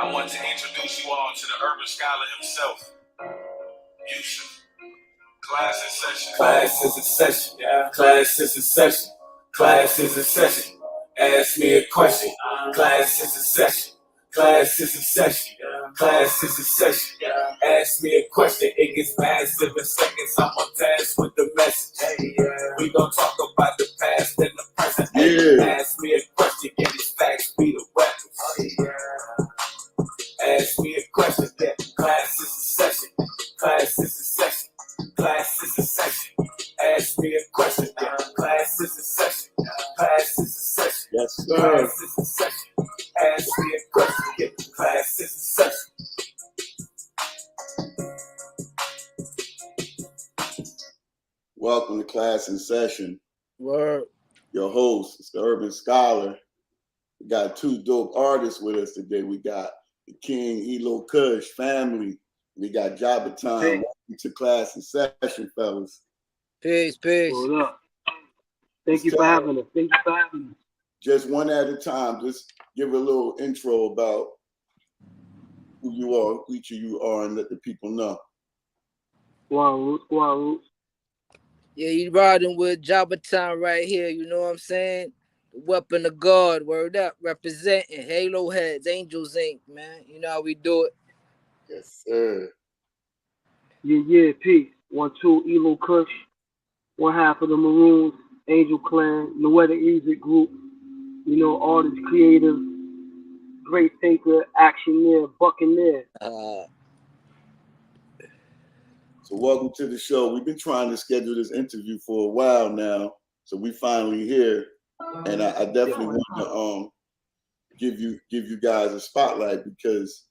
I want to introduce you all to the urban scholar himself, Yusuf. Class in session. Class is in session. Yeah. Class is in session. Class is in session. Ask me a question. Class is in session. Class is in session. Class is in session. Ask me a question. It gets massive in seconds. I'm on task with the message. We gon' talk about the past and the present. Ask me a question. Get his facts. Be the weapons. Ask me a question. Yeah. Class is in session. Class is in session. Class is in session. Ask me a question. Yeah. Class is in session. Class is in session. Yes, sir. Class is in session. Ask me a question. Yeah. Class is in session. Welcome to Class in Session. Word. Your host is the Urban Scholar. We got two dope artists with us today. We got the King Eloh Kush family. We got Jahbaton. Hey. Welcome to Class in Session, fellas. Peace, peace. Hold up. Thank you for having us. Thank you for having us. Just one at a time. Just give a little intro about who you are, who each of you are, and let the people know. Go on, Roots. Yeah, you riding with Jahbaton right here, you know what I'm saying? The weapon of God, word up, representing Halo Heads, Angels Inc., man. You know how we do it. Yes, sir. Yeah, peace. 1, 2, Eloh Kush. One half of the Maroons, Angel Clan, Noetic Music Group. You know, artist, creative, great thinker, actioneer, buccaneer. So welcome to the show. We've been trying to schedule this interview for a while now, so we finally here, and I definitely want to give you guys a spotlight because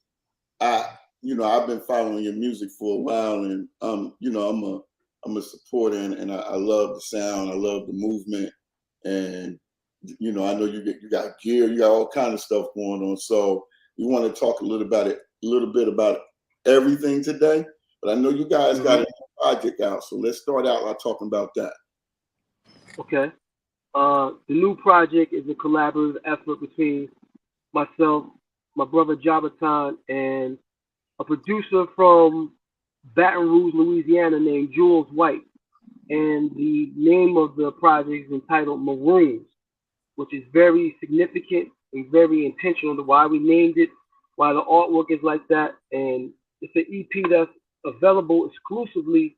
I've been following your music for a while, and I'm a supporter, and I love the sound, I love the movement, and I know you got gear, you got all kind of stuff going on. So we want to talk a little bit about everything today. But I know you guys got a new project out, so let's start out by talking about that. Okay. The new project is a collaborative effort between myself, my brother Jahbaton, and a producer from Baton Rouge, Louisiana named Jules White. And the name of the project is entitled Maroons, which is very significant and very intentional to why we named it, why the artwork is like that. And it's an EP that's available exclusively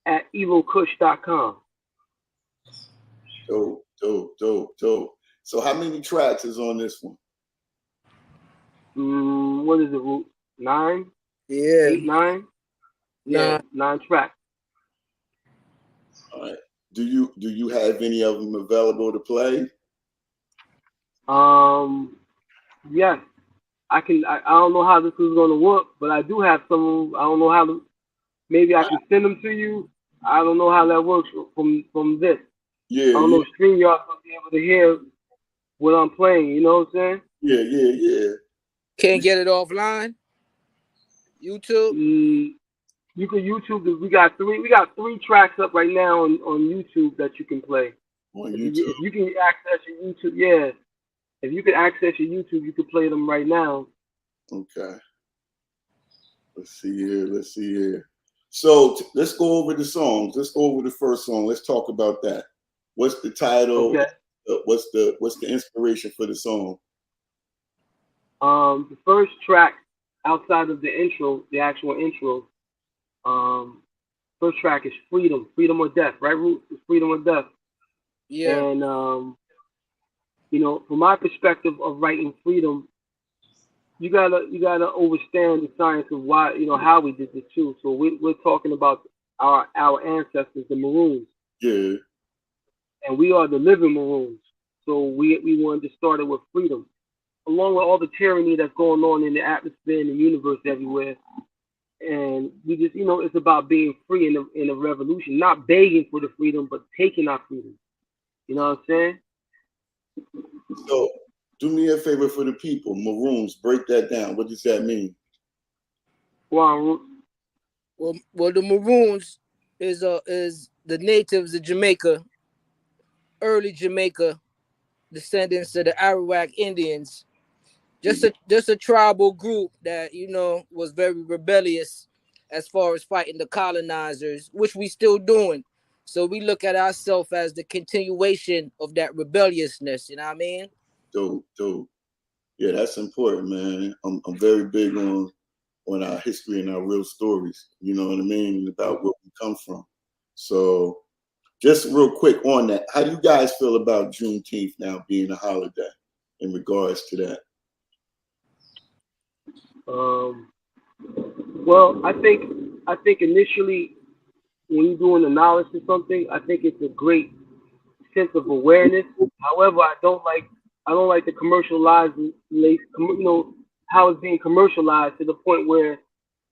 at elohkush.com. Dope. So how many tracks is on this one? What is it, Root? 9? Yeah. 8, 9? Yeah, 9 tracks. All right. Do you have any of them available to play? Yes. I don't know how this is going to work, but I do have some. I don't know how to. Maybe I can send them to you. I don't know how that works from this. Yeah. I don't know if StreamYard will be able to hear what I'm playing. You know what I'm saying? Yeah. Can't get it offline? YouTube? You can YouTube. We got 3 tracks up right now on YouTube that you can play. On YouTube. YouTube. If you can access your YouTube, yeah. If you can access your YouTube, you can play them right now. Okay. Let's see here. So let's go over the songs. Let's go over the first song. Let's talk about that. What's the title? Okay. What's the inspiration for the song? The first track, outside of the intro, the actual intro, first track is Freedom or Death, right, Root? It's Freedom or Death. Yeah. And from my perspective of writing freedom, you gotta understand the science of why, how we did this too. So we're talking about our ancestors, the Maroons. Yeah. And we are the living Maroons. So we wanted to start it with freedom, along with all the tyranny that's going on in the atmosphere and the universe everywhere. And we just, it's about being free in a revolution, not begging for the freedom, but taking our freedom. You know what I'm saying? So do me a favor for the people. Maroons, break that down. What does that mean? Well, the Maroons is the natives of Jamaica, early Jamaica, descendants of the Arawak Indians. just a tribal group that, you know, was very rebellious as far as fighting the colonizers, which we still doing. So we look at ourselves as the continuation of that rebelliousness. You know what I mean? Dope. Yeah, that's important, man. I'm very big on our history and our real stories. You know what I mean? About where we come from. So, just real quick on that, how do you guys feel about Juneteenth now being a holiday in regards to that? Well, I think initially when you're doing the knowledge of something, I think it's a great sense of awareness. However, I don't like the commercialized, how it's being commercialized to the point where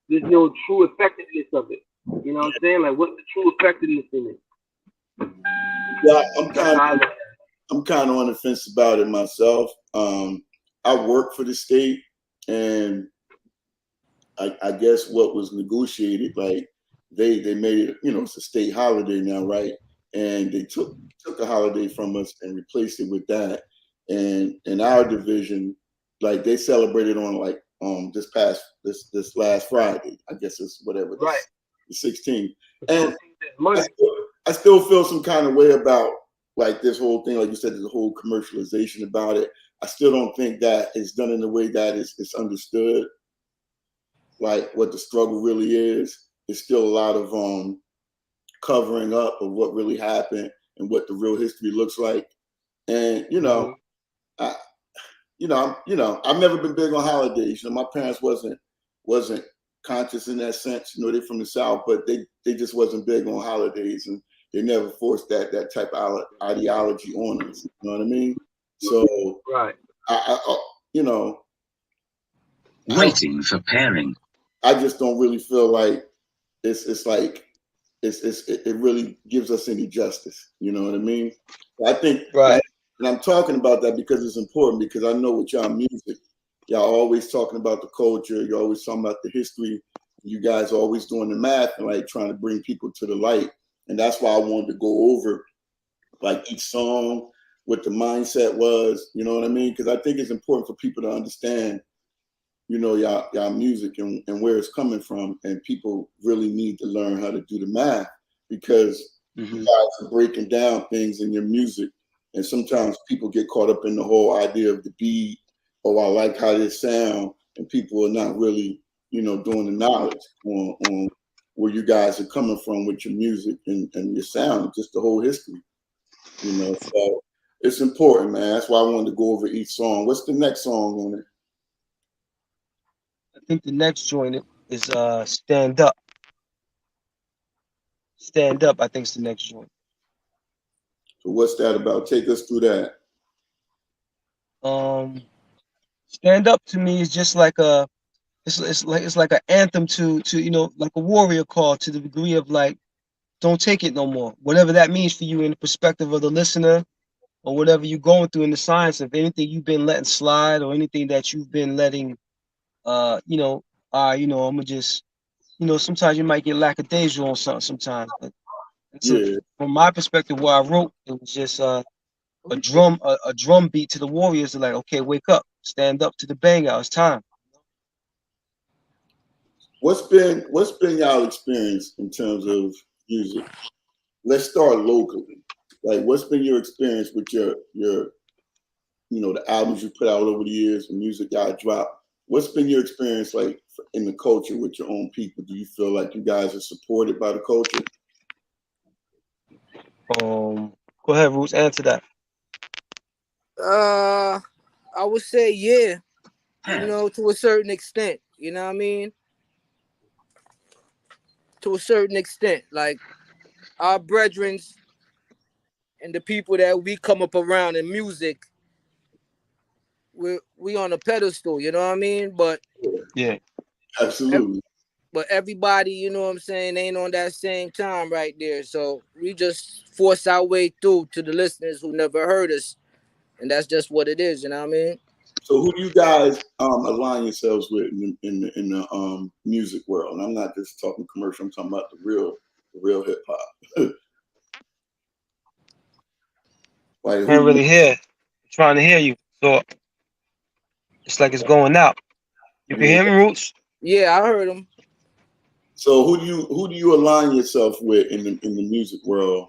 there's no true effectiveness of it. You know what I'm saying? Like, what's the true effectiveness in it? Yeah, I'm kind of on the fence about it myself. I work for the state, and I guess what was negotiated, like they made it, it's a state holiday now, right? And they took a holiday from us and replaced it with that. And in our division, like they celebrated on like this last Friday. I guess it's whatever right, the 16th. And I still feel some kind of way about like this whole thing, like you said, there's a whole commercialization about it. I still don't think that it's done in a way that it's understood, like what the struggle really is. There's still a lot of covering up of what really happened and what the real history looks like. And I've never been big on holidays. My parents wasn't conscious in that sense. They're from the South, but they just wasn't big on holidays, and they never forced that type of ideology on us. You know what I mean? So right. Waiting for pairing. I just don't really feel like it's like it really gives us any justice. You know what I mean? I think, right. And I'm talking about that because it's important, because I know with y'all music, y'all always talking about the culture, you're always talking about the history. You guys are always doing the math and like trying to bring people to the light. And that's why I wanted to go over like each song, what the mindset was, you know what I mean? Because I think it's important for people to understand, y'all music and where it's coming from. And people really need to learn how to do the math, because you guys are breaking down things in your music. And sometimes people get caught up in the whole idea of the beat, or I like how this sound, and people are not really, doing the knowledge on where you guys are coming from with your music and your sound, just the whole history. So it's important, man. That's why I wanted to go over each song. What's the next song on it? I think the next joint is Stand Up. Stand Up, I think, is the next joint. So what's that about? Take us through that. Stand Up to me is just like it's like an anthem to like a warrior call, to the degree of like, don't take it no more. Whatever that means for you in the perspective of the listener, or whatever you're going through in the science of anything you've been letting slide, or anything that you've been letting I'm gonna just, sometimes you might get lackadaisical on something sometimes. But from my perspective, where I wrote, it was just a drum beat to the warriors. They're like, okay, wake up, stand up to the bang out. It's time. What's been y'all experience in terms of music? Let's start locally. Like, what's been your experience with your the albums you put out over the years, the music y'all dropped? What's been your experience like in the culture with your own people? Do you feel like you guys are supported by the culture? Go ahead, Roots, answer that. I would say yeah, to a certain extent. You know what I mean? To a certain extent, like our brethren and the people that we come up around in music, we on a pedestal. You know what I mean? But yeah, absolutely. But everybody, you know what I'm saying, ain't on that same time right there. So we just force our way through to the listeners who never heard us. And that's just what it is, you know what I mean? So who do you guys align yourselves with in the music world? And I'm not just talking commercial, I'm talking about the real hip hop. Like, can't really hear. I'm trying to hear you. So It's like it's going out. You can hear me, Roots? Yeah, I heard him. So who do you align yourself with in the music world?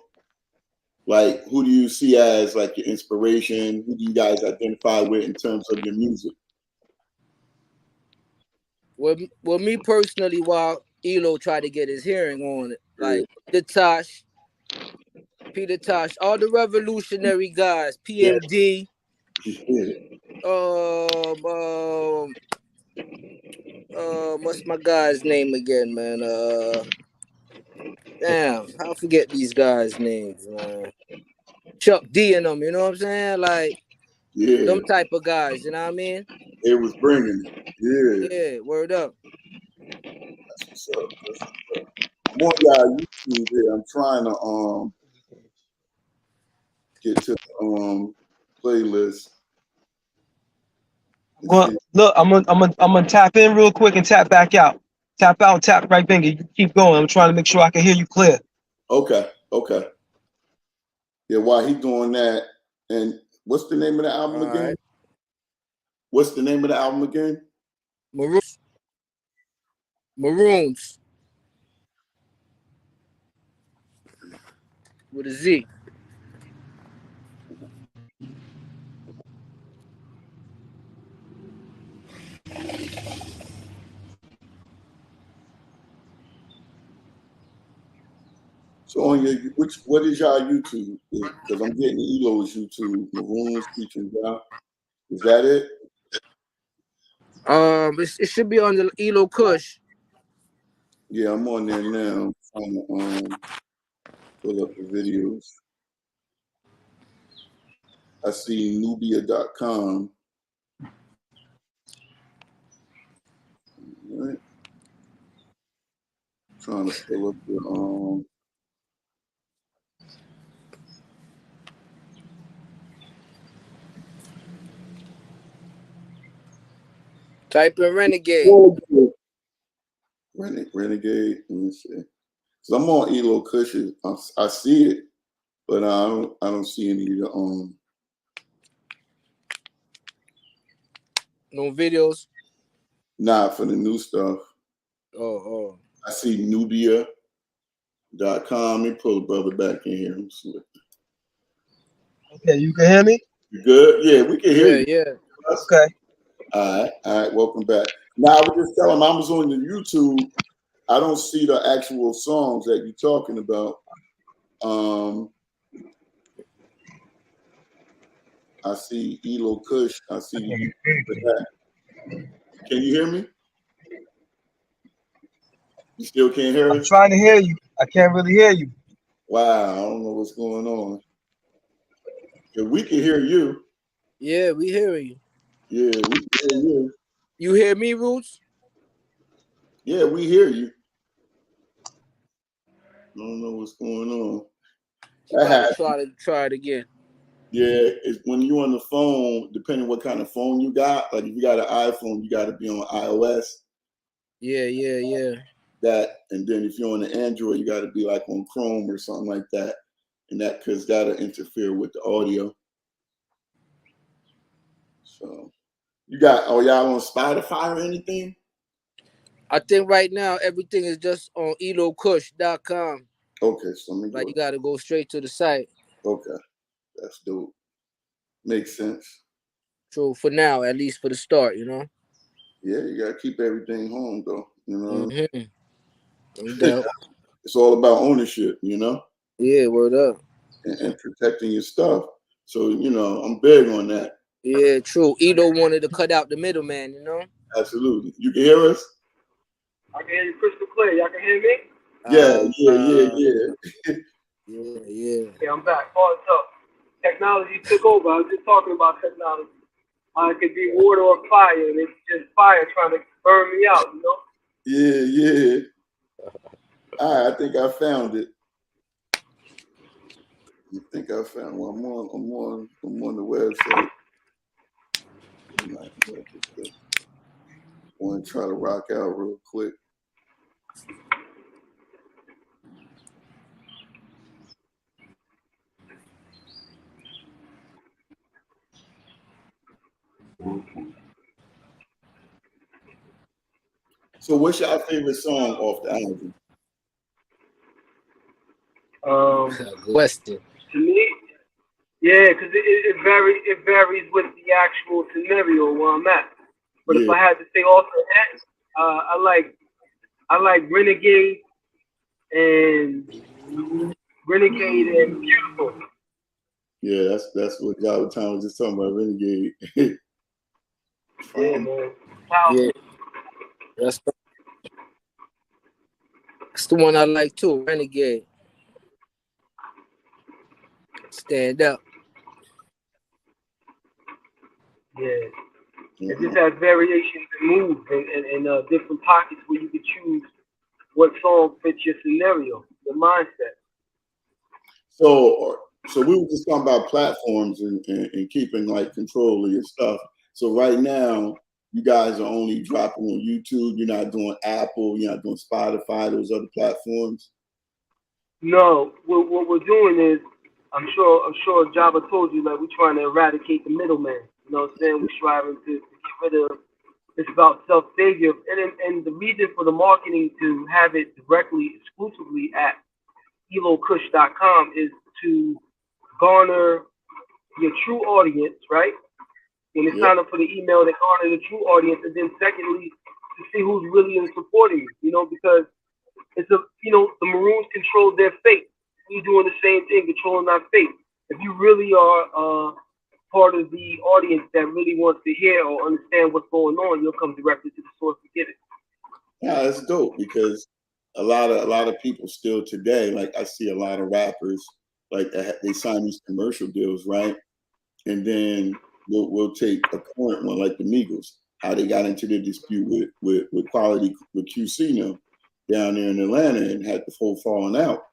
Like, who do you see as like your inspiration? Who do you guys identify with in terms of your music? Well, me personally, while Eloh tried to get his hearing on it, like Peter Tosh, all the revolutionary guys, Yeah. PMD, Yeah. what's my guy's name again, man? Damn, I forget these guys' names, man. Chuck D and them, you know what I'm saying? Like Yeah. them type of guys, you know what I mean? It was bringing it. Yeah. Yeah, word up. That's what's up. That's what's up. I'm on y'all YouTube here. I'm trying to get to the playlist. Well, look, I'm gonna tap in real quick and tap back out. Tap out, tap right finger. You keep going. I'm trying to make sure I can hear you clear. Okay. Yeah, while he doing that, and what's the name of the album again? Right. What's the name of the album again? Maroons. With a Z. So on your what is y'all YouTube? Because I'm getting Eloh's YouTube, Maroons featuring y'all. Is that it? It should be on the Eloh Kush. Yeah, I'm on there now. I'm trying to pull up the videos. I see Nubia.com. All right. Trying to pull up the Type in Renegade. Renegade. Let me see. So I'm on Eloh Kush. I see it, but I don't see any of the No videos. not for the new stuff. Oh. I see Nubia.com. Let me pull the brother back in here. Okay, you can hear me? You good? Yeah, we can hear you. Yeah. Okay. All right. Welcome back. Now I was just telling him I was on the YouTube. I don't see the actual songs that you're talking about. I see Eloh Kush. I see you. Can you hear me? You still can't hear I'm us? trying to hear you. I can't really hear you. Wow, I don't know what's going on. Yeah, we can hear you. Yeah, we hear you. Yeah, we can hear you. You hear me, Roots? Yeah, we hear you. I don't know what's going on. Try it again. Yeah, it's when you're on the phone, depending what kind of phone you got. Like if you got an iPhone, you got to be on iOS. Yeah. That, and then if you're on the Android, you got to be like on Chrome or something like that, and that because that'll interfere with the audio. So you got y'all on Spotify or anything? I think right now everything is just on elohkush.com. Okay, so let me Like go. you gotta go straight to the site. Okay, that's dope. Makes sense. So for now, at least for the start, you know. Yeah, you gotta keep everything home though. You know, No doubt. it's all about ownership. You know, Yeah, word up. and protecting your stuff. So I'm big on that. Yeah, true. Eloh wanted to cut out the middleman, you know. Absolutely. You can hear us? I can hear you crystal clear. Y'all can hear me? Yeah. Yeah. Okay, I'm back. Oh, it's up. Technology took over. I was just talking about technology. It could be water or fire, and it's just fire trying to burn me out, you know? Yeah. All right, I think I found it. Well, I'm on the website. I want to try to rock out real quick. So what's your favorite song off the album? Good question. To me, yeah, because it varies with the actual scenario where I'm at. But if Yeah. I had to say off the head, I like Renegade and Beautiful. Yeah, that's what Jahbaton was just talking about, Renegade. Yeah, man. Yeah, that's the one I like too. Renegade. Stand up. Yeah. It just has variations and moves and different pockets where you could choose what song fits your scenario, your mindset. So we were just talking about platforms and keeping like control of your stuff. So right now, you guys are only dropping on YouTube. You're not doing Apple. You're not doing Spotify. Those other platforms. No, what we're doing is, I'm sure Java told you, like, we're trying to eradicate the middleman. You know what I'm saying? We're striving to get rid of. It's about self-savior, and the reason for the marketing to have it directly, exclusively at elohkush.com is to garner your true audience, right? When they sign up for the email, they garner the true audience, and then secondly, to see who's really in supporting you. You know, because it's the Maroons control their fate. We're doing the same thing, controlling our fate. If you really are part of the audience that really wants to hear or understand what's going on, you'll come directly to the source to get it. Yeah, that's dope because a lot of people still today, like I see a lot of rappers, like they sign these commercial deals, right? And then we'll take a current one like the Migos, how they got into their dispute with quality with QC now down there in Atlanta and had the whole falling out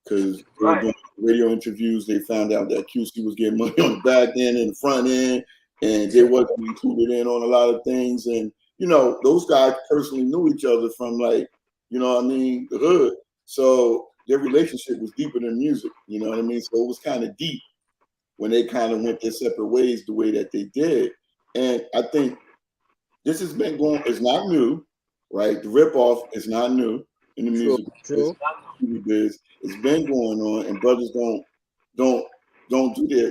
because they were doing radio interviews. They found out that QC was getting money on the back end and the front end, and they wasn't included in on a lot of things. And you know, those guys personally knew each other from like, you know what I mean, the hood. So their relationship was deeper than music, you know what I mean? So it was kind of deep when they kind of went their separate ways the way that they did. And I think this has been going, it's not new, right? The ripoff is not new in the music True. biz. It's been going on, and brothers don't do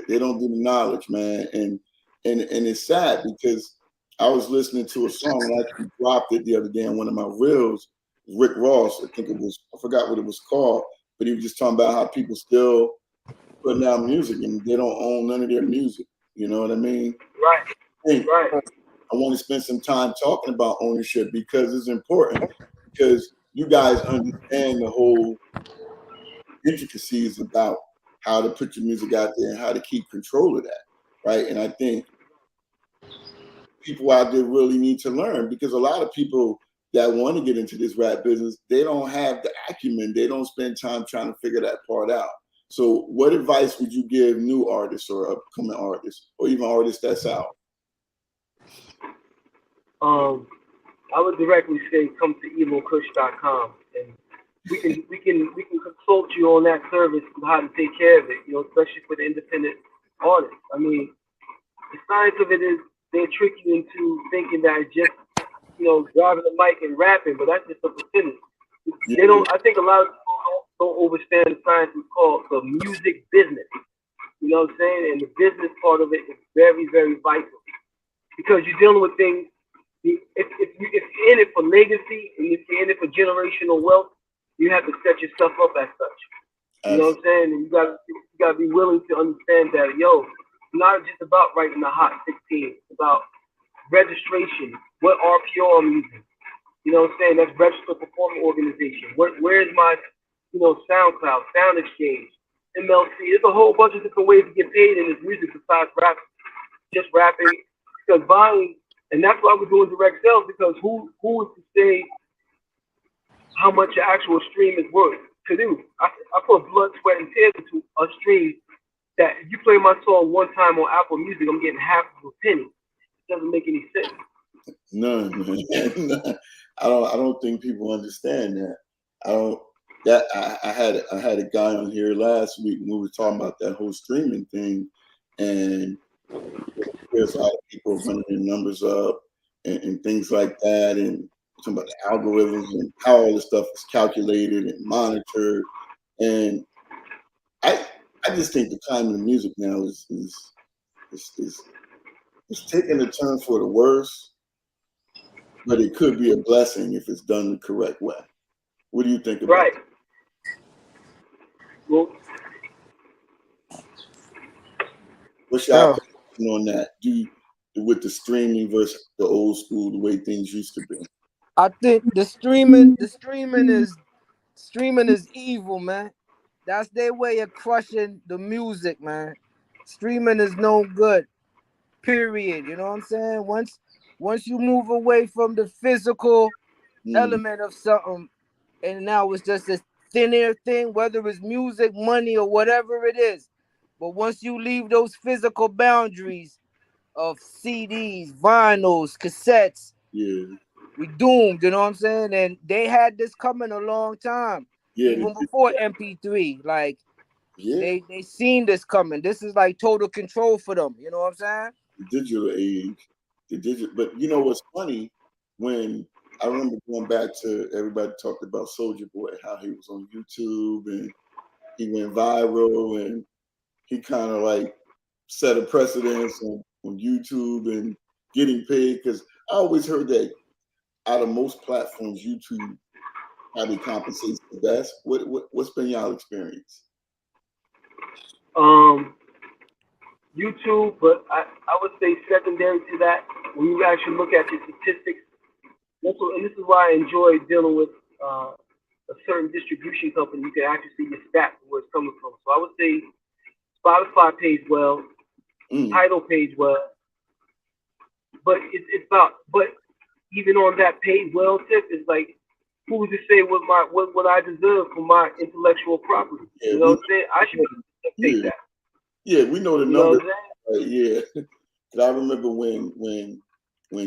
they don't do the knowledge, man. And it's sad because I was listening to a song and I actually dropped it the other day on one of my reels. Rick Ross, I think it was, I forgot what it was called, but he was just talking about how people still putting out music and they don't own none of their music. You know what I mean? Right. And Right. I want to spend some time talking about ownership because it's important because you guys understand the whole intricacies about how to put your music out there and how to keep control of that, right? And I think people out there really need to learn because a lot of people that want to get into this rap business, they don't have the acumen. They don't spend time trying to figure that part out. So what advice would you give new artists or upcoming artists or even artists that's out? I would directly say come to elohkush.com and we can consult you on that service and how to take care of it, you know, especially for the independent artists. I mean, the science of it is they trick you into thinking that it's just, you know, driving the mic and rapping, but that's just a percentage. They don't. I think a lot of people don't understand the science is called the music business. You know what I'm saying? And the business part of it is very, very vital because you're dealing with things. If you're in it for legacy and if you're in it for generational wealth, you have to set yourself up as such. You know what I'm saying? And you gotta be willing to understand that, yo, it's not just about writing a hot 16. It's about registration. What RPO I'm using. You know what I'm saying? That's Registered Performing Organization. Where is my, you know, SoundCloud, Sound Exchange, MLC? There's a whole bunch of different ways to get paid in this music besides rapping. Just rapping. Because buying, and that's why we're doing direct sales, because who is to say how much your actual stream is worth? To do. I put blood, sweat, and tears into a stream that if you play my song one time on Apple Music, I'm getting half of a penny. It doesn't make any sense. None, man. I don't think people understand that. I had a guy on here last week and we were talking about that whole streaming thing, and there's a lot of people running their numbers up and things like that, and talking about the algorithms and how all this stuff is calculated and monitored. And I just think the climate of music now is taking a turn for the worse, but it could be a blessing if it's done the correct way. What do you think about that? Well, what's your opinion on that? With the streaming versus the old school, the way things used to be? I think the streaming is evil, man. That's their way of crushing the music, man. Streaming is no good. Period. You know what I'm saying? Once you move away from the physical element of something, and now it's just a thin air thing, whether it's music, money, or whatever it is. But once you leave those physical boundaries of CDs, vinyls, cassettes, we doomed, you know what I'm saying? And they had this coming a long time, even before MP3. Like, they seen this coming. This is like total control for them, you know what I'm saying? The digital age, but you know what's funny? When I remember going back to, everybody talked about Soulja Boy, how he was on YouTube and he went viral and he kind of like set a precedence on YouTube and getting paid, because I always heard that out of most platforms, YouTube probably compensates the best. What's been y'all experience? YouTube, but I would say secondary to that, when you actually look at the statistics, and this is why I enjoy dealing with a certain distribution company. You can actually see your stats where it's coming from. So I would say Spotify pays well, Tidal pays well, but it's about. But even on that paid well tip, it's like, who's to say what I deserve for my intellectual property? You know what I'm saying? I should take that. Yeah, we know the numbers. Yeah, because I remember when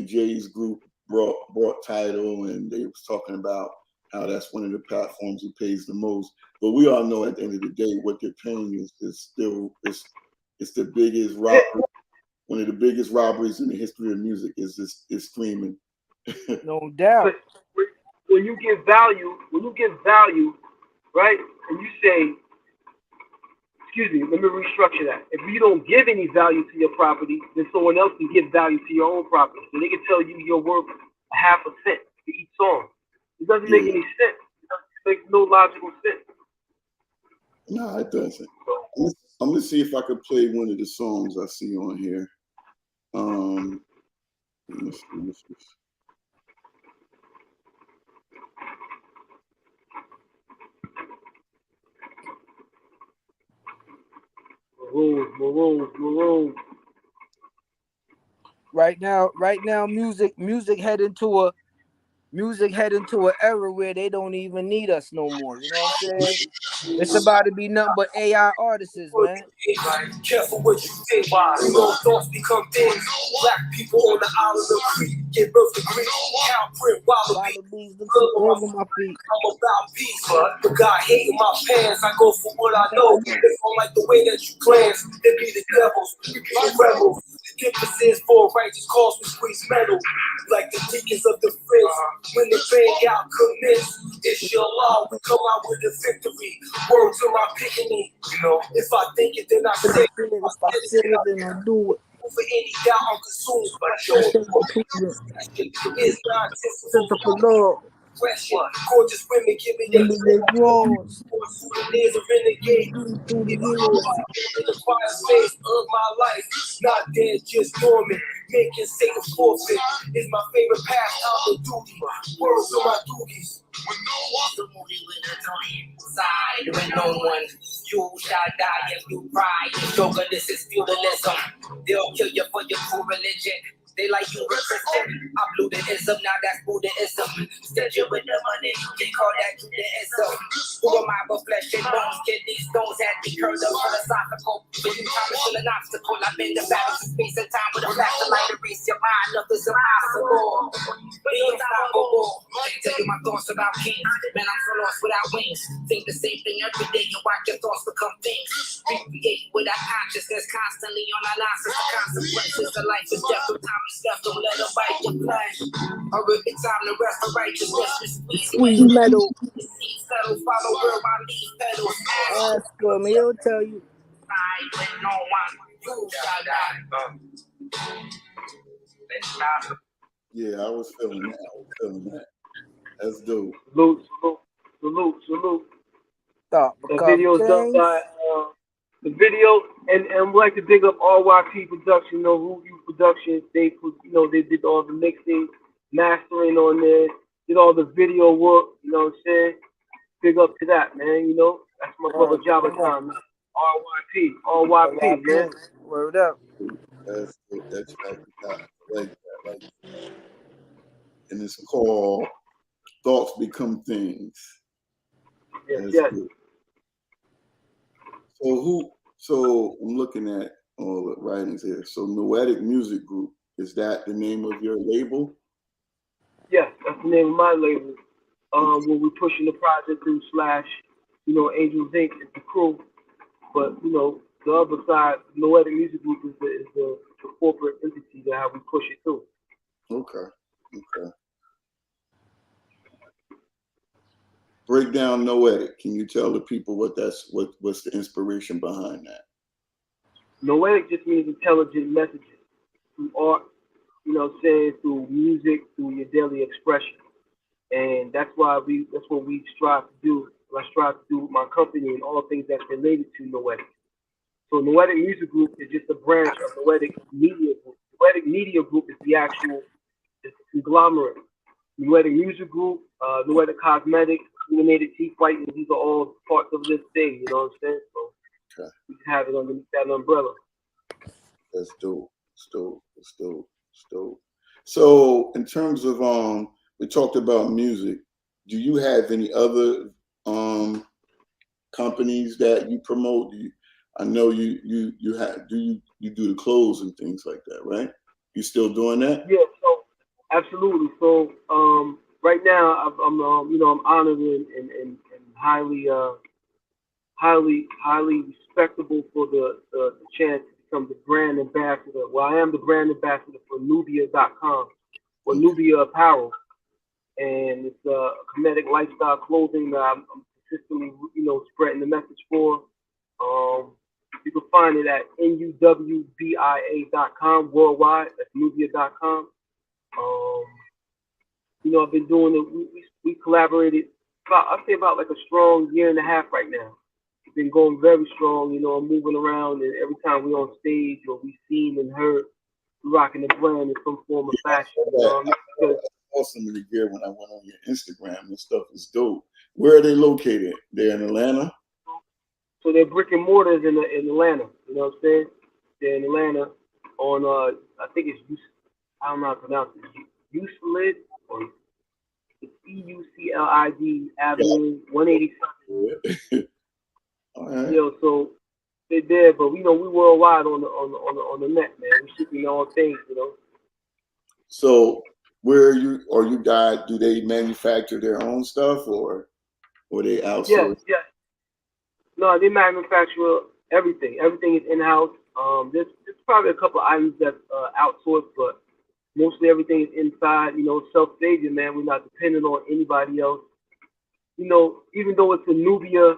Jay's group brought Tidal, and they was talking about how that's one of the platforms that pays the most. But we all know at the end of the day, what they're paying is still it's the biggest robbery. One of the biggest robberies in the history of music is streaming. No doubt. When you give value, right? And you say, excuse me, let me restructure that. If you don't give any value to your property, then someone else can give value to your own property. And they can tell you you're worth a half a cent for each song. It doesn't make any sense. It makes no logical sense. No, it doesn't. I'm gonna see if I could play one of the songs I see on here. Let's see. Maroon. Right now, music head into an era where they don't even need us no more. You know what I'm saying? It's about to be nothing but AI artists, man. Careful what you think. Real thoughts become things. Black people on the island of Crete give birth to Greek. Cow print, wallabies. Over my feet. I'm about peace, but God hating my pants. I go for what I know. If I like the way that you glance, they be the devils, we be the rebels. The difference is for righteous cause we squeeze metal. Like the deacons of the fence. When the bang out commits, it's your law. We come out with a victory. Word to my pickaninny. You know, if I think it, then I say it. If I say it, then I do it. For any doubt, I'm consumed by showing is Sensible love. Gorgeous women giving Give me their drawers. souvenirs of renegade. Through the In years. the fire space of my life, not dead, just dormant. Making Satan forfeit is my favorite pastime of duty. Words of my duties. When no one, the movie with a Tony inside, when no one, you shall die if you cry. Yoga, this is feudalism. They'll kill you for your true religion. They like you represent. I'm Buddhism, now that's Buddhism. Stead you with the money, they call that Judaism. Who am I but flesh and bones? Kidney stones had me curled up philosophical. When you time is still an obstacle, I've been the battle to space and time with a flash of light to erase your mind. Nothing's impossible. Be unstoppable. To you my thoughts about kings. Man, I'm so lost without wings. Think the same thing every day and watch your thoughts become things. Recreate without consciousness, constantly on our nonsense. The consequences of life is death. No time is left, don't let them bite your flesh. Or if it's time to rest for righteousness, we squeeze metal. The seeds settle, follow real while leaf petals. Ask him, he'll tell you. When no one, you shall die. Yeah, I was feeling that. That's dope. Salute. Stop. The video's done by the video, and we'd like to big up RYP Production, Who You Productions. They did all the mixing, mastering on there, did all the video work. You know what I'm saying? Big up to that, man. That's my brother Jahbaton. RYP, man. Word up. That's right. Like that. And it's called Thoughts Become Things. Yes. Good. So I'm looking at all the writings here. So Noetic Music Group, is that the name of your label? Yes, that's the name of my label. When we're pushing the project through / Angels Inc. is the crew. But the other side, Noetic Music Group is the corporate entity that how we push it through. Okay. Break down Noetic. Can you tell the people what's the inspiration behind that? Noetic just means intelligent messages through art, through music, through your daily expression. And that's what we strive to do. What I strive to do with my company and all things that's related to Noetic. So Noetic Music Group is just a branch of Noetic Media Group. Noetic Media Group is the actual conglomerate. Noetic Music Group, Noetic Cosmetics, Illuminated Teeth Whitening, these are all parts of this thing, you know what I'm saying? So we have it underneath that umbrella. That's dope. It's dope. So in terms of we talked about music. Do you have any other companies that you promote? I know you do the clothes and things like that, right? You still doing that? Yeah, so absolutely. So right now I'm honored and highly respectable for the chance to become the brand ambassador. Well, I am the brand ambassador for Nubia.com or Nubia Apparel, and it's a comedic lifestyle clothing that I'm consistently spreading the message for. You can find it at NUWBIA.com worldwide. That's Nubia.com. I've been doing it. We collaborated. I'd say about like a strong year and a half right now. It's been going very strong. I'm moving around, and every time we're on stage or we seen and heard, we're rocking the brand in some form of fashion. Awesome to hear when I went on your Instagram. This stuff is dope. Where are they located? They're in Atlanta? So they're brick and mortars in Atlanta. You know what I'm saying? They're in Atlanta on I think it's I don't know how to pronounce it. Euclid or it's EUCLID Avenue 187. All right. So they're there, but we worldwide on the net, man. We shipping all things, So where are you guys? Do they manufacture their own stuff or they outsource? Yes. No, they manufacture everything. Everything is in house. There's probably a couple of items that's outsourced, but mostly everything is inside. Self-saving, man. We're not dependent on anybody else. Even though it's a Nubia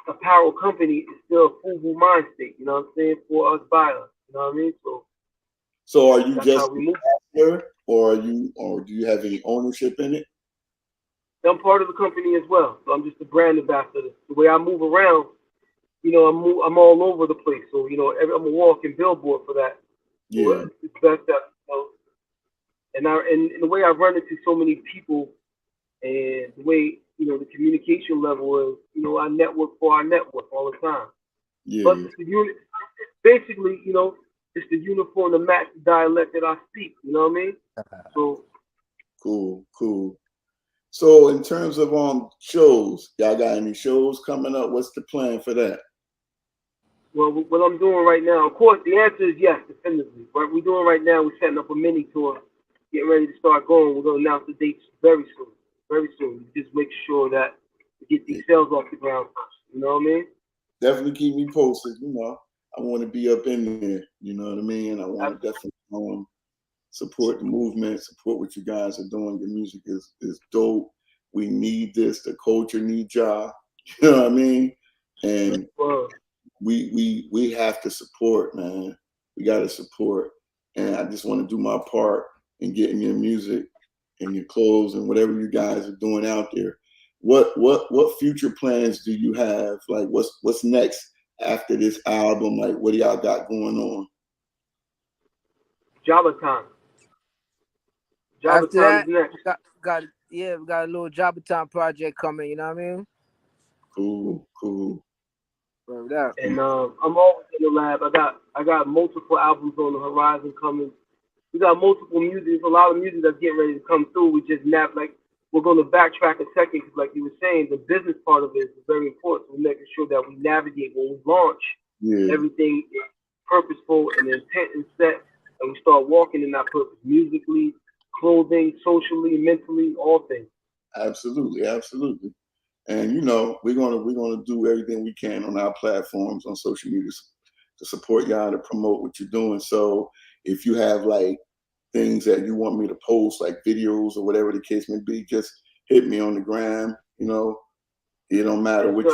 apparel company, it's still a FUBU mind state. You know what I'm saying? For us, by us. You know what I mean? So are you just an ambassador, or do you have any ownership in it? I'm part of the company as well, so I'm just a brand ambassador. The way I move around, I'm all over the place. So I'm a walking billboard for that. Yeah, so it's best that and the way I run into so many people, and the way the communication level is, I network for our network all the time. Yeah. But it's the unit. Basically, it's the uniform to match the dialect that I speak. You know what I mean? So cool. So in terms of shows, y'all got any shows coming up? What's the plan for that? Well, what I'm doing right now, of course, the answer is yes, definitively. What we're doing right now, we're setting up a mini tour getting ready to start going. We're gonna announce the dates very soon. Very soon. Just make sure that we get these sales off the ground first. You know what I mean? Definitely keep me posted. You know, I want to be up in there. You know what I mean? I want to definitely support the movement, support what you guys are doing. Your music is dope. We need this. The culture needs y'all. You know what I mean? And we have to support, man. We got to support. And I just want to do my part in getting your music and your clothes and whatever you guys are doing out there. What future plans do you have? Like what's next after this album? Like what do y'all got going on? Jahbaton. After that, is next. we got a little Jahbaton project coming. You know what I mean? Cool. Word up. And I'm always in the lab. I got multiple albums on the horizon coming. We got multiple music. There's a lot of music that's getting ready to come through. We just we're going to backtrack a second because, like you were saying, the business part of it is very important. We're making sure that we navigate when we launch. Everything is purposeful and intent and set, and we start walking in that purpose musically, clothing, socially, mentally, all things. Absolutely. And you know, we're gonna do everything we can on our platforms on social media to support y'all, to promote what you're doing. So if you have like things that you want me to post, like videos or whatever the case may be, just hit me on the gram. You know, it don't matter which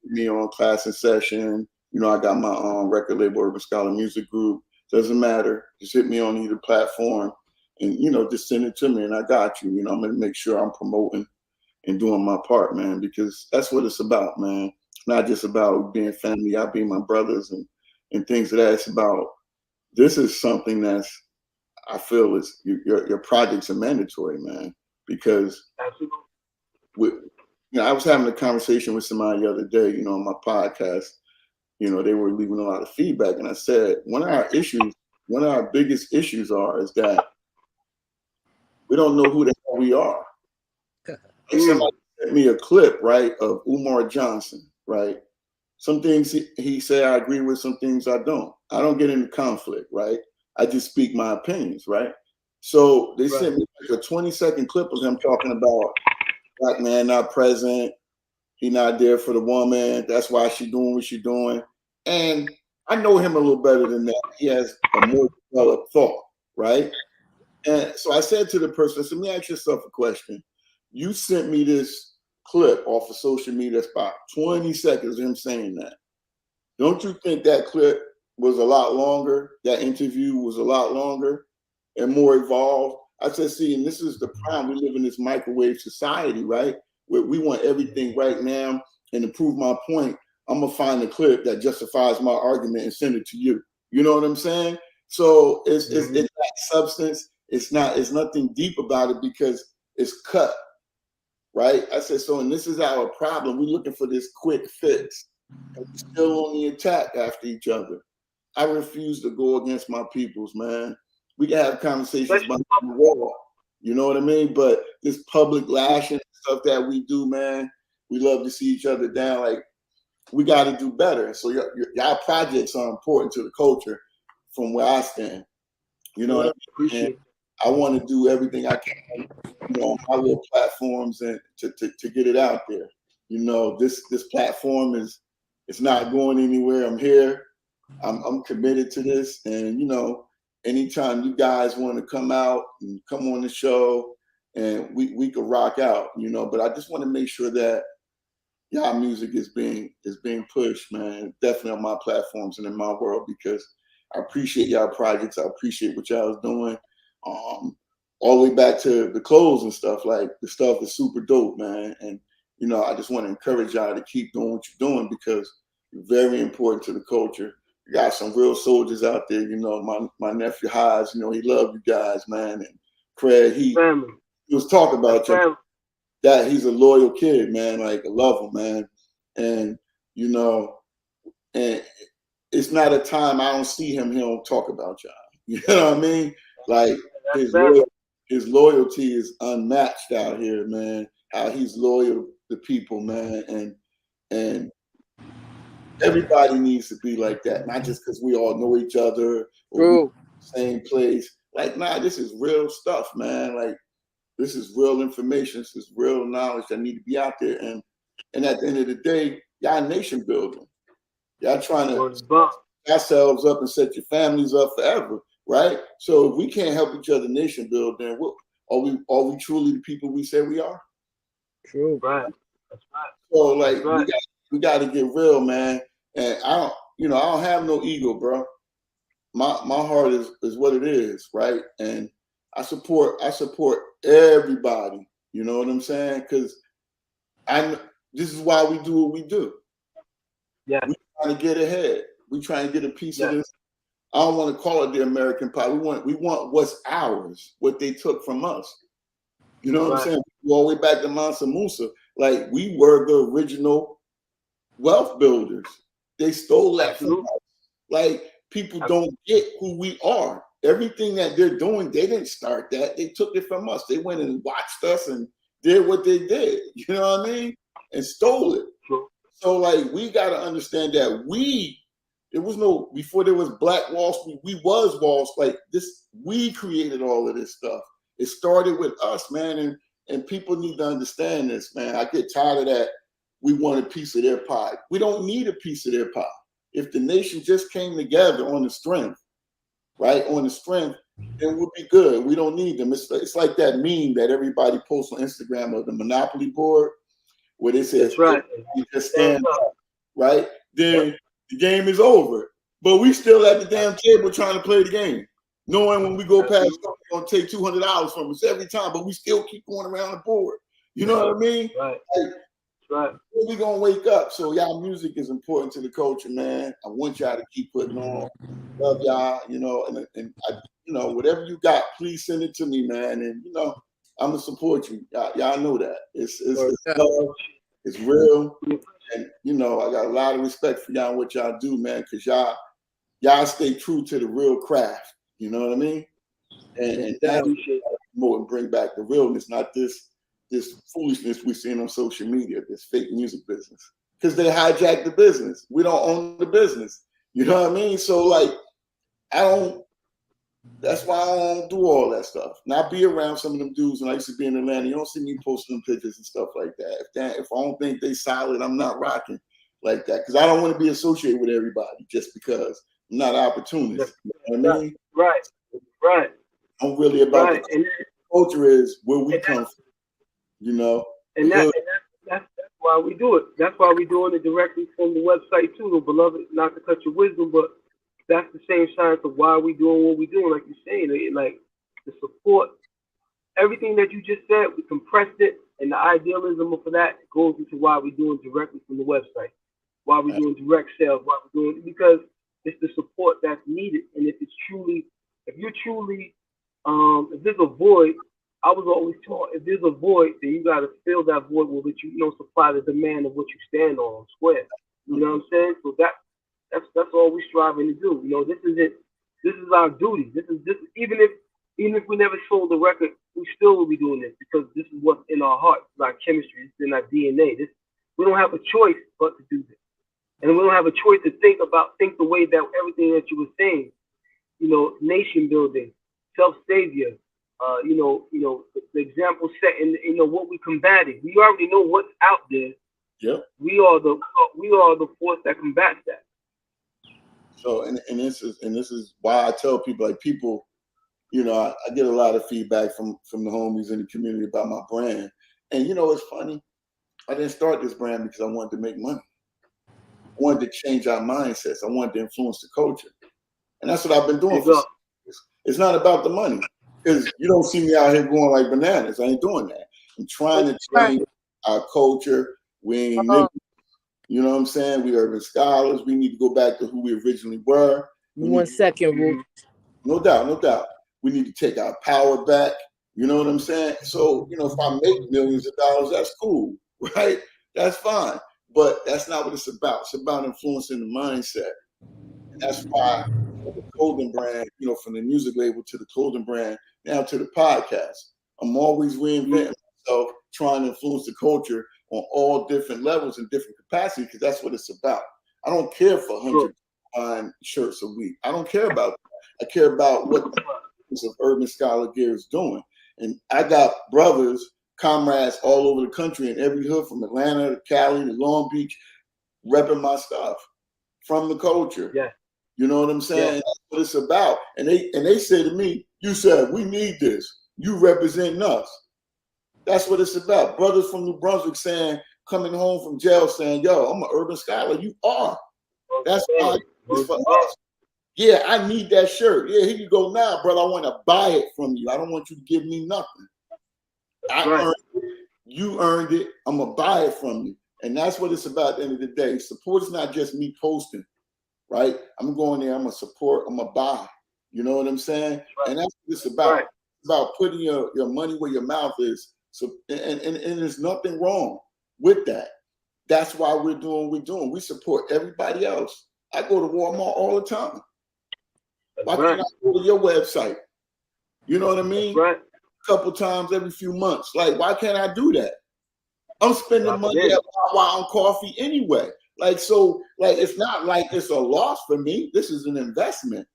me on Class in Session. You know, I got my record label, Urban Scholar Music Group. Doesn't matter. Just hit me on either platform, and you know, just send it to me, and I got you. You know, I'm gonna make sure I'm promoting and doing my part, man, because that's what it's about, man. It's not just about being family, y'all being my brothers and things of that. It's about, this is something that's, I feel is your projects are mandatory, man, because I was having a conversation with somebody the other day, you know, on my podcast. You know, they were leaving a lot of feedback, and I said one of our biggest issues is that we don't know who the hell we are. And somebody sent me a clip, right, of Umar Johnson, right? Some things he said I agree with, some things I don't. I don't get into conflict, right? I just speak my opinions, right? So they sent me like a 20-second clip of him talking about black man not present. He not there for the woman. That's why she doing what she doing. And I know him a little better than that. He has a more developed thought, right? And so I said to the person, I said, let me ask yourself a question. You sent me this clip off of social media. That's about 20 seconds of him saying that. Don't you think that clip was a lot longer? That interview was a lot longer and more evolved? I said, see, and this is the problem. We live in this microwave society, right? Where we want everything right now. And to prove my point, I'm going to find a clip that justifies my argument and send it to you. You know what I'm saying? So it's not substance. It's nothing deep about it because it's cut. Right? I said, so, and this is our problem. We're looking for this quick fix. And we're still on the attack after each other. I refuse to go against my peoples, man. We can have conversations about the wall. You know what I mean? But this public lashing stuff that we do, man, we love to see each other down. Like, we got to do better. So y'all projects are important to the culture from where I stand. You know what I mean? Appreciate it. I want to do everything I can, you know, on my little platforms and to get it out there. You know, this platform it's not going anywhere. I'm here. I'm committed to this. And, you know, anytime you guys want to come out and come on the show and we could rock out, you know, but I just want to make sure that y'all music is being pushed, man, definitely on my platforms and in my world, because I appreciate y'all projects. I appreciate what y'all is doing. All the way back to the clothes and stuff, like the stuff is super dope, man. And, you know, I just want to encourage y'all to keep doing what you're doing because you're very important to the culture. You got some real soldiers out there, you know, my nephew Haas, you know, he loved you guys, man. And Craig, he was talking about you, that he's a loyal kid, man. Like, I love him, man. And, you know, and it's not a time I don't see him, he don't talk about y'all. You know what I mean? Like, his loyalty is unmatched out here, man. How he's loyal to people, man, and everybody needs to be like that. Not just because we all know each other or we're in the same place Like, nah, this is real stuff, man. Like, this is real information. This is real knowledge that need to be out there. And at the end of the day, y'all nation building. Y'all trying to set yourselves up and set your families up forever, right? So if we can't help each other nation build, then what are we truly the people we say we are? True. Right. That's right. So like Right. we got to get real, man. And I don't have no ego, bro. My heart is what it is, right? And I support everybody. You know what I'm saying? Because this is why we do what we do. Yeah. We trying to get ahead. We trying to get a piece of this. I don't want to call it the American pie. We want what's ours, what they took from us. You know what I'm saying? We go all the way back to Mansa Musa. Like, we were the original wealth builders. They stole that from us. Like, people don't get who we are. Everything that they're doing, they didn't start that. They took it from us. They went and watched us and did what they did. You know what I mean? And stole it. So, like, we got to understand that before there was Black Wall Street, we was Wall Street. Like, we created all of this stuff. It started with us, man. And people need to understand this, man. I get tired of that. We want a piece of their pie. We don't need a piece of their pie. If the nation just came together on the strength, right? On the strength, then we'll be good. We don't need them. It's like that meme that everybody posts on Instagram of the Monopoly board, where they say, you just stand up, right? Then the game is over. But we still at the damn table trying to play the game, knowing when we go past, they're going to take $200 from us every time, but we still keep going around the board. You know what I mean? Right. Like, when we gonna wake up? So y'all music is important to the culture, man. I want y'all to keep putting on. Love y'all, and I, whatever you got, please send it to me, man. And I'm gonna support you. Y'all know that. It's love, it's real, and I got a lot of respect for y'all and what y'all do, man, because y'all stay true to the real craft. You know what I mean? And that's more and bring back the realness, not this foolishness we're seeing on social media, this fake music business, because they hijack the business. We don't own the business. You know what I mean? So like, that's why I don't do all that stuff. Not be around some of them dudes when I used to be in Atlanta. You don't see me posting them pictures and stuff like that. If I don't think they solid, I'm not rocking like that, because I don't want to be associated with everybody just because I'm not an opportunist. You know what I mean? Right. I'm really about the culture is where we come from. And that's why we do it. That's why we're doing it directly from the website too, though, beloved. Not to cut your wisdom, but that's the same science of why we're doing what we're doing. Like you're saying, like the support, everything that you just said, we compressed it, and the idealism for that goes into why we're doing directly from the website, why we're doing direct sales, why we're doing it, because it's the support that's needed. And if there's a void, I was always taught, if there's a void, then you got to fill that void with what supply the demand of what you stand on square. You know what I'm saying? So that's all we're striving to do. This is it. This is our duty. This is even if we never sold the record, we still will be doing this because this is what's in our heart, it's our chemistry, it's in our DNA. We don't have a choice but to do this, and we don't have a choice to think the way that everything that you were saying. Nation building, self-savior. The example set in what we combated. We already know what's out there. Yep. We are the force that combats that. So and this is why I tell people, like, people, I get a lot of feedback from the homies in the community about my brand. And it's funny, I didn't start this brand because I wanted to make money. I wanted to change our mindsets. I wanted to influence the culture. And that's what I've been doing. It's not about the money. Because you don't see me out here going like bananas. I ain't doing that. I'm trying to change our culture. We ain't niggas. You know what I'm saying? We urban scholars. We need to go back to who we originally were. 1 second, Ru. No doubt. We need to take our power back. You know what I'm saying? So, if I make millions of dollars, that's cool, right? That's fine. But that's not what it's about. It's about influencing the mindset. And that's why the clothing brand, from the music label to the clothing brand, now to the podcast, I'm always reinventing myself, trying to influence the culture on all different levels and different capacities, because that's what it's about. I don't care for 100 shirts a week. I don't care about that. I care about what of Urban Scholar Gear is doing. And I got brothers, comrades all over the country in every hood from Atlanta to Cali to Long Beach, repping my stuff from the culture. Yeah. You know what I'm saying? Yeah. That's what it's about. And they say to me, you said, we need this. You representing us. That's what it's about. Brothers from New Brunswick saying, coming home from jail saying, yo, I'm an urban scholar. You are. That's why it's for us. Yeah, I need that shirt. Yeah, here you go now, brother. I want to buy it from you. I don't want you to give me nothing. I earned it. You earned it. I'm going to buy it from you. And that's what it's about at the end of the day. Support is not just me posting, right? I'm going there. I'm going to support. I'm going to buy. You know what I'm saying? Right. And that's what it's about. Right. It's about putting your money where your mouth is. So, and there's nothing wrong with that. That's why we're doing what we're doing. We support everybody else. I go to Walmart all the time. Why can't I go to your website? You know what I mean? Right. A couple times every few months. Like, why can't I do that? I'm spending money at Wawa on coffee anyway. Like, so, like, it's not like it's a loss for me. This is an investment.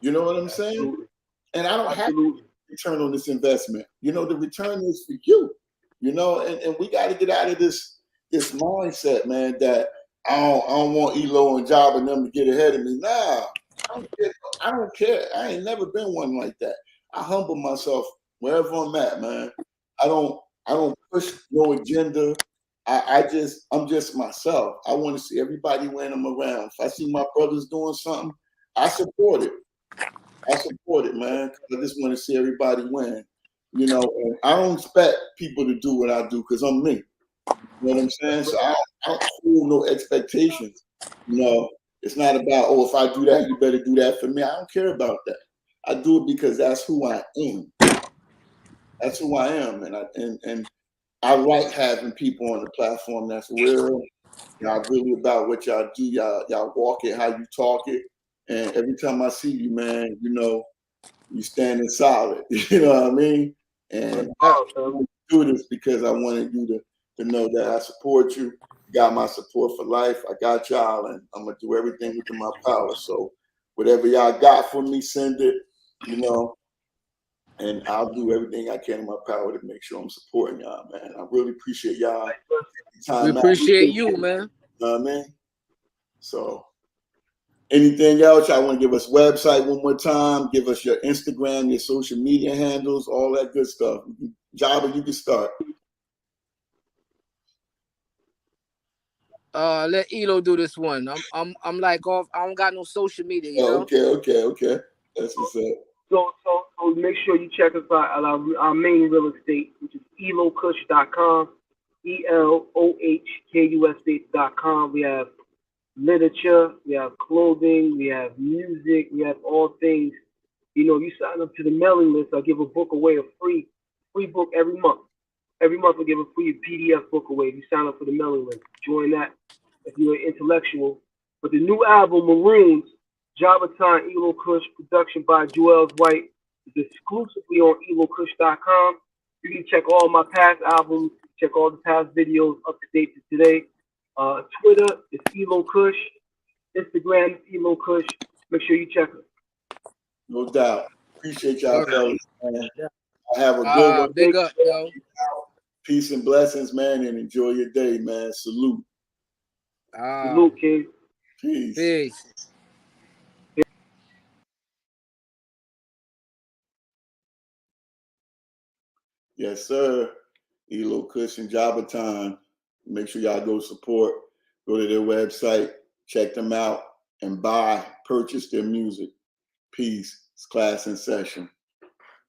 You know what I'm saying? And I don't have to return on this investment. You know, the return is for you. You know, and we got to get out of this mindset, man, that I don't want Eloh and Job and them to get ahead of me. Nah, I don't care. I ain't never been one like that. I humble myself wherever I'm at, man. I don't push no agenda. I'm just myself. I want to see everybody when I'm around. If I see my brothers doing something, I support it. Man. I just want to see everybody win. You know, and I don't expect people to do what I do because I'm me. You know what I'm saying? So I don't hold no expectations. You know, it's not about, oh, if I do that, you better do that for me. I don't care about that. I do it because that's who I am. That's who I am, and I like having people on the platform that's real. Y'all really about what y'all do. Y'all walk it how you talk it. And every time I see you, man, you know, you standing solid. You know what I mean? And I do this because I wanted you to know that I support you. You got my support for life. I got y'all, and I'm gonna do everything within my power. So whatever y'all got for me, send it. You know. And I'll do everything I can in my power to make sure I'm supporting y'all, man. I really appreciate y'all. We appreciate you, man. You know what I mean? So, anything else? I want to give us website one more time. Give us your Instagram, your social media handles, all that good stuff. Jabba, you can start. Let Eloh do this one. I'm like off. I don't got no social media, you know. Okay. That's what's up. So make sure you check us out at our main real estate, which is elohkush.com, ELOHKUS.com. We have literature, we have clothing, we have music, we have all things. You know, you sign up to the mailing list, I'll give a book away, a free book every month. Every month we give a free PDF book away if you sign up for the mailing list. Join that if you're an intellectual. But the new album, Maroons, Jahbaton, Eloh Kush, production by Joel's White, is exclusively on ElohKush.com. You can check all my past albums, check all the past videos up to date to today. Twitter is Eloh Kush. Instagram is Eloh Kush. Make sure you check it. No doubt. Appreciate y'all, fellas, man. Have a good one. Big up, yo. Peace and blessings, man, and enjoy your day, man. Salute. Salute, King. Peace. Yes, sir. Eloh Kush and Jahbaton. Make sure y'all go support. Go to their website, check them out, and purchase their music. Peace. It's class in session.